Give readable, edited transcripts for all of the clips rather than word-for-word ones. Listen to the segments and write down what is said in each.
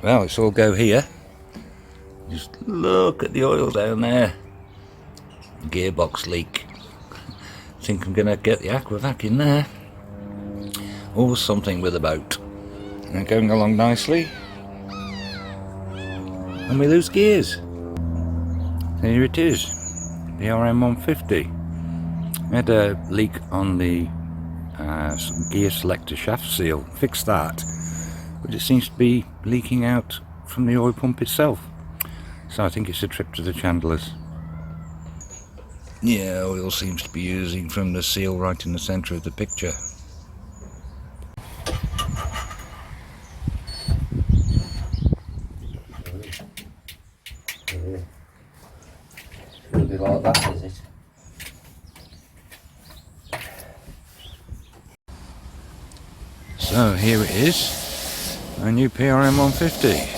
Well, it's all go here. Just look at the oil down there. Gearbox leak. Think I'm gonna get the aquavac in there. Or something with a boat. They're going along nicely. And we lose gears. Here it is. PRM 150. I had a leak on the gear selector shaft seal. Fixed that. But it seems to be leaking out from the oil pump itself. So I think it's a trip to the chandlers. Yeah, oil seems to be oozing from the seal right in the centre of the picture. It'll be like that, is it? So here it is, a new PRM 150.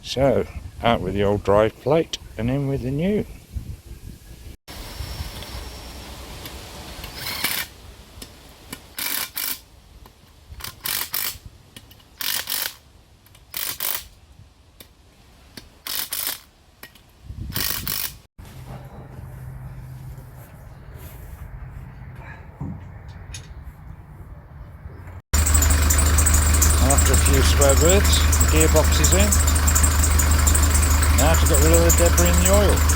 So, out with the old drive plate and in with the new. After a few swear words, the gearbox is in. Now to get rid of the debris in the oil.